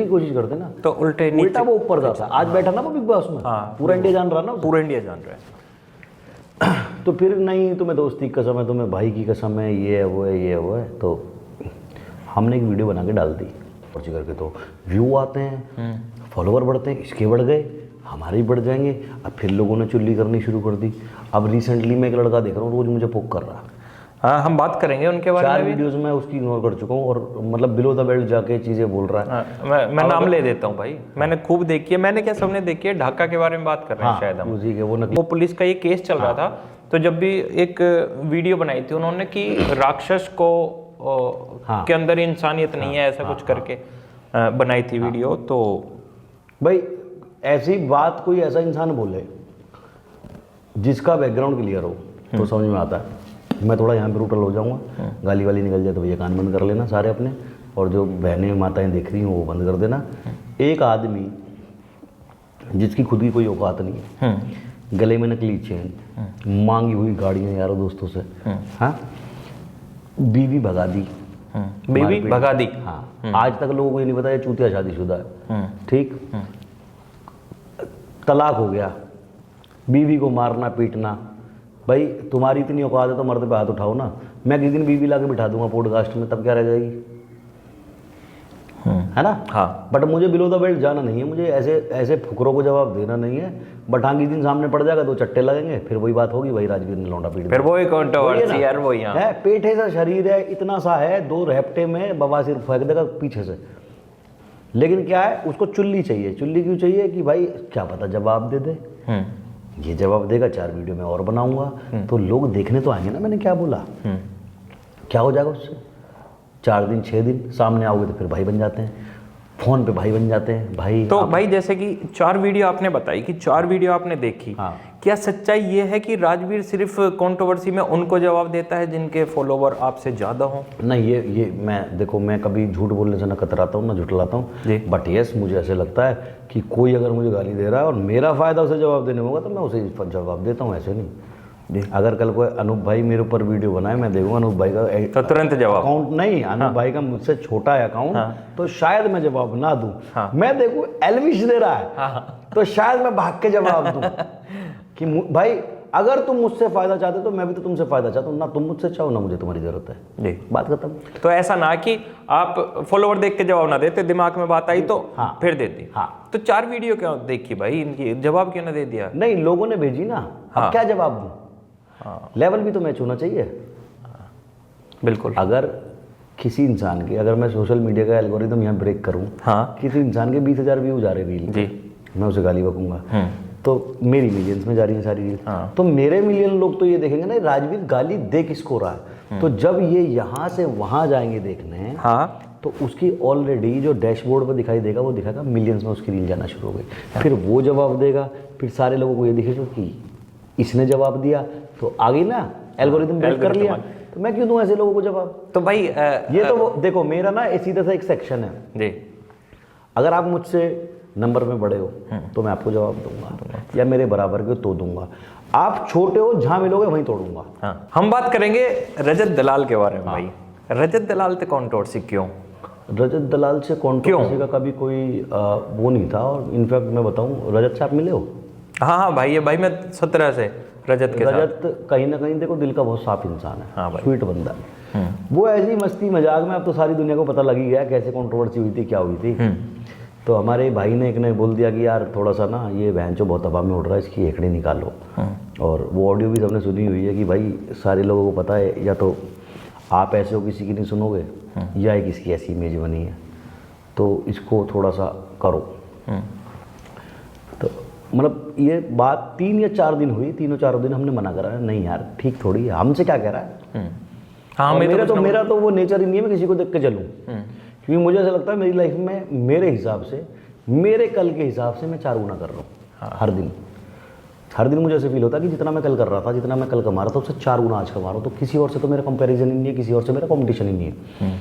की कोशिश करते ना, तो उल्टा वो ऊपर जाता। आज बैठा ना वो बिग बॉस में, पूरा इंडिया जान रहा ना, पूरा इंडिया जान रहा है। तो फिर नहीं तुम्हें दोस्ती की कसम है, तुम्हें भाई की कसम है, ये है वो है ये है वो है। तो हमने एक वीडियो बना के डाल दी और करके, तो व्यू आते हैं, फॉलोवर बढ़ते हैं, इसके बढ़ गए, हमारे भी बढ़ जाएंगे। अब फिर लोगों ने चुगली करनी शुरू कर दी। अब रिसेंटली मैं एक लड़का देख रहा हूँ रोज मुझे पोक कर रहा। हाँ, हम बात करेंगे उनके बारे में। 4 वीडियोस में उसकी इग्नोर कर चुका हूँ और मतलब बिलो द बेल्ट जाके चीजें बोल रहा है। मैं नाम ले देता हूँ भाई, मैंने खूब देखी है। मैंने क्या, सबने देखी है। ढाका के बारे में बात कर रहे हैं शायद हम। उसी के वो पुलिस का ये केस चल रहा था, तो जब भी एक वीडियो बनाई थी उन्होंने कि राक्षस को के अंदर इंसानियत नहीं है, ऐसा कुछ करके बनाई थी वीडियो। तो भाई ऐसी बात कोई ऐसा इंसान बोले जिसका बैकग्राउंड क्लियर हो तो समझ में आता है। मैं थोड़ा यहाँ पे रूटल हो जाऊंगा, गाली वाली निकल जाए तो भैया कान बंद कर लेना सारे अपने, और जो बहनें माताएं देख रही हैं वो बंद कर देना। एक आदमी जिसकी खुद की कोई औकात नहीं है, गले में नकली चेन, मांगी हुई गाड़ियाँ यारों दोस्तों से, हाँ, बीवी भगा दी, बीवी भगा दी, हाँ, आज तक लोगों को ये नहीं पता ये चूतिया शादीशुदा है, ठीक, तलाक हो गया, बीवी को मारना पीटना। भाई तुम्हारी इतनी औकात है तो मर्द पे हाथ उठाओ ना। मैं किसी दिन बीवी ला के बिठा दूंगा पॉडकास्ट में, तब क्या रह जाएगी, है ना। हाँ, बट मुझे बिलो द बेल्ट जाना नहीं है, मुझे ऐसे ऐसे फुकरों को जवाब देना नहीं है। बट हाँ, किसी दिन सामने पड़ जाएगा तो चट्टे लगेंगे, फिर वही बात होगी, भाई राजवीर ने लौंडा पीट दिया, फिर वही कंट्रोवर्सी यार, वही है। पेटे सा शरीर है, इतना सा है, 2 रैप्टे में बवासीर फेंक देगा पीछे से। लेकिन क्या है, उसको चुल्ली चाहिए। चुल्ली क्यों चाहिए कि भाई क्या पता जवाब दे दे, ये जवाब देगा, 4 वीडियो में और बनाऊंगा तो लोग देखने तो आएंगे ना मैंने क्या बोला। क्या हो जाएगा उससे, 4 दिन 6 दिन सामने आओगे तो फिर भाई बन जाते हैं, फोन पे भाई बन जाते हैं भाई। तो भाई जैसे कि 4 वीडियो आपने बताई कि 4 वीडियो आपने देखी, क्या सच्चाई ये है कि राजवीर सिर्फ कंट्रोवर्सी में उनको जवाब देता है जिनके फॉलोवर आपसे ज्यादा हो? नहीं, ये मैं देखो, मैं कभी झूठ बोलने से ना कतराता हूँ ना झुठलाता हूँ, बट यस मुझे ऐसे लगता है कि कोई अगर मुझे गाली दे रहा है और मेरा फायदा उसे जवाब देने होगा तो मैं उसे जवाब देता हूँ, ऐसे नहीं। अगर कल कोई अनूप भाई मेरे ऊपर वीडियो बनाए, मैं देखूंगा अनूप भाई का तो तुरंत जवाब, अकाउंट नहीं, अनूप भाई का मुझसे छोटा है अकाउंट, तो शायद मैं जवाब ना दूं। मैं देखूं एलविश दे रहा है तो शायद मैं भाग के जवाब दूं कि भाई अगर तुम मुझसे फायदा चाहते हो तो मैं भी तो तुमसे फायदा चाहता हूँ, ना तुम मुझसे चाहो ना मुझे तुम्हारी जरूरत है जी, बात खत्म। तो ऐसा ना कि आप फॉलोवर देख के जवाब ना देते, दिमाग में बात आई तो फिर देती। तो 4 वीडियो क्यों देखी भाई, इनकी जवाब क्यों ना दे दिया? नहीं, लोगों ने भेजी ना, अब क्या जवाब दूं, लेवल भी तो मैच होना चाहिए। बिल्कुल। अगर किसी इंसान के, अगर मैं सोशल मीडिया का एल्गोरिदम यहाँ ब्रेक करूँ, किसी इंसान के 20,000 व्यूज आ रहे रील जी, मैं उसे गाली बकूंगा तो मेरी मिलियंस में जा रही है सारी रील, तो मेरे मिलियन लोग तो ये देखेंगे ना राजवीर गाली दे किसको रहा है। तो जब ये यहाँ से वहाँ जाएंगे देखने, तो उसकी ऑलरेडी जो डैशबोर्ड पर दिखाई देगा वो दिखाएगा मिलियंस में उसकी रील जाना शुरू हो गई। फिर वो जवाब देगा, फिर सारे लोगों को ये दिखेगा कि इसने जवाब दिया तो आ गई ना, एल्गोरिदम ब्रेक कर लिया, तो मैं क्यों दूं ऐसे लोगों को जवाब। तो भाई ये तो वो देखो, मेरा ना सीधा सा एक सेक्शन है जी, अगर आप मुझसे नंबर में बड़े हो तो मैं आपको जवाब दूंगा, या मेरे बराबर के तो दूंगा। आप छोटे हो, जहां मिलोगे वहीं तोड़ूंगा। हम बात करेंगे रजत दलाल के बारे में। भाई रजत दलाल से कंट्रोवर्सी क्यों? रजत दलाल से कंट्रोवर्सी का कभी कोई वो नहीं था, और इनफैक्ट मैं बताऊं, रजत से आप मिले हो? हाँ भाई, ये भाई मैं 17 से रजत के रजत कहीं ना कहीं देखो दिल का बहुत साफ इंसान है, स्वीट बंदा है। वो ऐसी मस्ती मजाक में, अब तो सारी दुनिया को पता लग ही गया कैसे कंट्रोवर्सी हुई थी, क्या हुई थी। तो हमारे भाई ने एक ने बोल दिया कि यार थोड़ा सा ना ये बहनचो बहुत हवा में उड़ रहा है, इसकी हेकड़ी निकालो। और वो ऑडियो भी सबने सुनी हुई है कि भाई सारे लोगों को पता है, या तो आप ऐसे हो किसी की नहीं सुनोगे, या एक इसकी ऐसी इमेज बनी है, तो इसको थोड़ा सा करो। तो मतलब ये बात 3 या 4 दिन हुई, 3-4 दिन हमने मना करा, नहीं यार ठीक थोड़ी है, हमसे क्या कह रहा है। मेरा तो वो नेचर ही नहीं है मैं किसी को देख के चलूँ, क्योंकि मुझे ऐसा लगता है मेरी लाइफ में मेरे हिसाब से, मेरे कल के हिसाब से मैं 4 गुना कर रहा हूँ हर दिन मुझे ऐसे फील होता है कि जितना मैं कल कर रहा था, जितना मैं कल कमा रहा था, उससे 4 गुना आज कमा रहा हूँ। तो किसी और से तो मेरा कंपैरिजन ही नहीं है, किसी और से मेरा कंपटीशन ही नहीं है।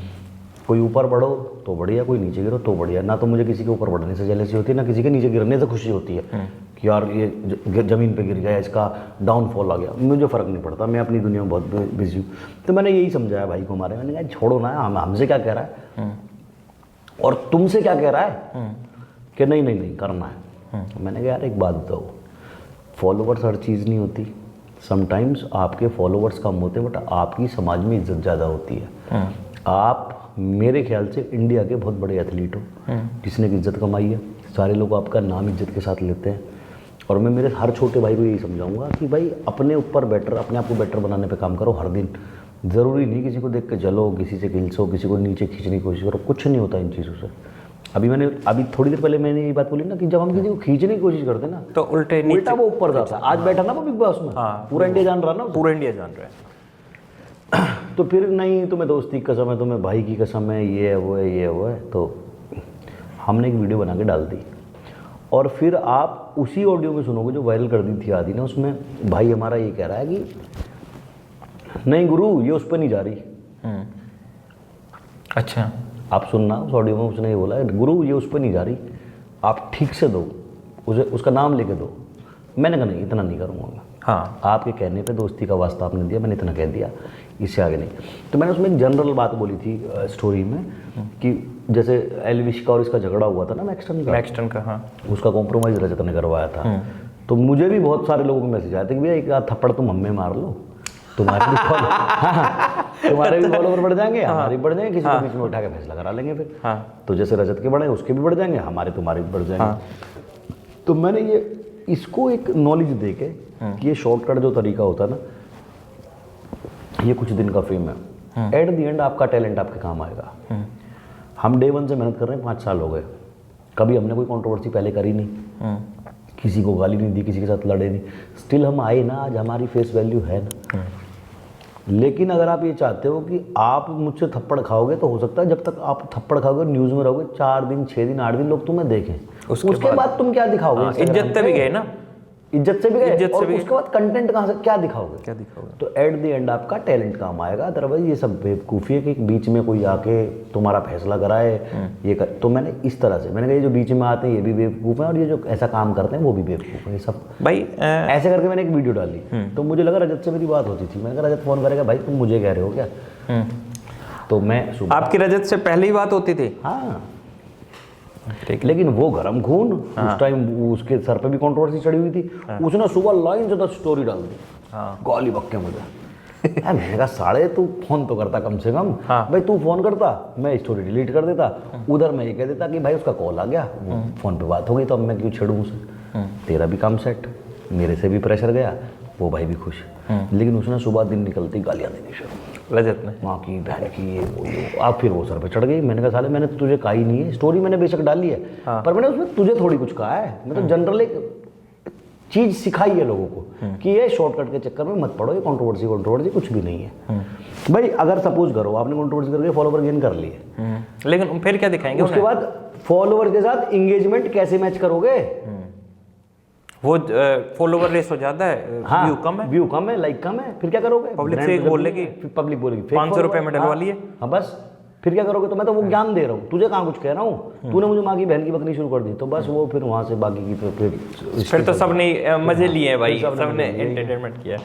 कोई ऊपर बढ़ो तो बढ़िया, कोई नीचे गिरो तो बढ़िया। ना तो मुझे किसी के ऊपर बढ़ने से जेलसी होती है, ना किसी के नीचे गिरने से खुशी होती है कि यार ये ज़मीन पे गिर गया, इसका डाउनफॉल आ गया, मुझे फ़र्क नहीं पड़ता, मैं अपनी दुनिया में बहुत बिजी हूँ। तो मैंने यही समझाया भाई को हमारे, मैंने कहा छोड़ो ना, हमसे क्या कह रहा है। और तुमसे क्या कह रहा है कि नहीं नहीं नहीं करना है। मैंने कहा यार एक बात बताओ, फॉलोवर्स हर चीज़ नहीं होती। समटाइम्स आपके फॉलोवर्स कम होते हैं बट आपकी समाज में इज्जत ज़्यादा होती है। आप मेरे ख्याल से इंडिया के बहुत बड़े एथलीट हो जिसने एक इज्जत कमाई है, सारे लोग आपका नाम इज्जत के साथ लेते हैं। और मैं मेरे हर छोटे भाई को यही समझाऊंगा कि भाई अपने ऊपर बेटर, अपने आप को बेटर बनाने पे काम करो हर दिन। ज़रूरी नहीं किसी को देख के जलो, किसी से गिल्सो, किसी को नीचे खींचने की कोशिश करो, कुछ नहीं होता इन चीज़ों से। अभी थोड़ी देर पहले मैंने ये बात बोली ना कि जब हम किसी को खींचने की कोशिश करते ना तो उल्टा वो ऊपर जाता है। आज बैठा ना वो बिग बॉस में, पूरा इंडिया जान रहा ना, पूरा इंडिया जान रहा है। तो फिर नहीं तुम्हें दोस्ती की कसम है, तुम्हें भाई की कसम है, ये है वो है ये है वो है। तो हमने एक वीडियो बना के डाल दी और फिर आप उसी ऑडियो में सुनोगे जो वायरल कर दी थी आदि ने। उसमें भाई हमारा ये कह रहा है कि नहीं गुरु ये उस पर नहीं जा रही। अच्छा, आप सुनना, उस ऑडियो में उसने ये बोला है गुरु ये उस पर नहीं जा रही, आप ठीक से दो उसे, उसका नाम लेके दो। मैंने कहा नहीं इतना नहीं करूँगा मैं। हाँ, आपके कहने पे दोस्ती का वास्ता आपने दिया, मैंने इतना कह दिया, इससे आगे नहीं। तो मैंने उसमें एक जनरल बात बोली थी स्टोरी में कि जैसे एलविश का और इसका झगड़ा हुआ था ना मैक्सटन का, हाँ, उसका कॉम्प्रोमाइज़ रजत ने करवाया था। तो मुझे भी बहुत सारे लोगों के मैसेज आए थे कि भैया एक आध थप्पड़ तुम हमें मार लो, तुम्हारे भी तुम्हारे भी फॉलोवर बढ़ जाएंगे, हमारे भी बढ़ जाएंगे, किसी को बीच में उठा के फैसला करा लेंगे फिर। तो जैसे रजत के बढ़े उसके भी बढ़ जाएंगे, हमारे तुम्हारे भी बढ़ जाएंगे। तो मैंने ये इसको एक नॉलेज दे के कि ये शॉर्टकट जो तरीका होता है ना, ये कुछ दिन का फेम है, एट द एंड आपका टैलेंट आपके काम आएगा। हम डे 1 से मेहनत कर रहे हैं, 5 साल हो गए, कभी हमने कोई कंट्रोवर्सी पहले करी नहीं, किसी को गाली नहीं दी, किसी के साथ लड़े नहीं, स्टिल हम आए ना, आज हमारी फेस वैल्यू है ना। लेकिन अगर आप ये चाहते हो कि आप मुझसे थप्पड़ खाओगे तो हो सकता है जब तक आप थप्पड़ खाओगे न्यूज़ में रहोगे 4 दिन 6 दिन 8 दिन लोग तुम्हें देखें, उसके बाद तुम क्या दिखाओगे? इज्जत से भी गए ना, इज्जत से भी गए, और उसके बाद कंटेंट कहाँ से क्या दिखाओगे? तो एट द एंड आपका टैलेंट काम आएगा। अदरवाइज ये सब बेवकूफ़ी है कि बीच में कोई आके तुम्हारा फैसला कराए ये कर। तो मैंने इस तरह से मैंने कहा ये जो बीच में आते हैं ये भी बेवकूफ़ हैं और ये जो ऐसा काम करते हैं वो भी बेवकूफ़ है। ये सब भाई ऐसे करके मैंने एक वीडियो डाली तो मुझे लगा रजत से मेरी बात होती थी। मैंने कहा रजत फ़ोन करेगा, भाई तुम मुझे कह रहे हो क्या? तो मैं आपकी रजत से पहले ही बात होती थी? हाँ, लेकिन वो गरम खून उस टाइम उसके सर पे भी कंट्रोवर्सी चढ़ी हुई थी। उसने सुबह लाइन से 10 स्टोरी डाल दी, गाली बक के मुझे। मैंने कहा साढ़े तू फोन तो करता कम से कम, भाई तू फोन करता मैं स्टोरी डिलीट कर देता, उधर मैं ये कह देता कि भाई उसका कॉल आ गया, फोन पे बात हो गई, तो अब मैं क्यों छेड़ूं उसे? तेरा भी काम सेट, मेरे से भी प्रेशर गया, वो भाई भी खुश। लेकिन उसने सुबह दिन निकलती गालियाँ देनी शुरू, रजत ने, माँ की बहन की ये वो। आप फिर वो सर पे चढ़ गई। मैंने कहा साले मैंने तो तुझे कहा ही नहीं है, स्टोरी मैंने बेशक डाली है पर मैंने उसमें तुझे थोड़ी कुछ कहा है। मैं तो जनरल एक चीज़ सिखाई है लोगों को कि ये शॉर्टकट के चक्कर में मत पड़ो, ये कंट्रोवर्सी कुछ भी नहीं है। भाई अगर सपोज करो आपने कंट्रोवर्सी करके फॉलोवर गेन कर लिए, लेकिन फिर क्या दिखाएंगे उसके बाद फॉलोवर के साथ इंगेजमेंट कैसे मैच करोगे? वो फॉलोवर रेस हो जाता है, हाँ, व्यू कम है, लाइक कम है, फिर क्या करोगे? पब्लिक फेक बोलेगी, पब्लिक बोलेगी 500 रुपये में डलवा लिए। हाँ बस फिर क्या करोगे? तो मैं तो वो ज्ञान दे रहा हूँ, तुझे कहाँ कुछ कह रहा हूँ, तूने मुझे माँ की बहन की बकनी शुरू कर दी, तो बस वो फिर वहाँ से बाकी की तो फिर तो सबने मजे लिए भाई, सबने एंटरटेनमेंट किया।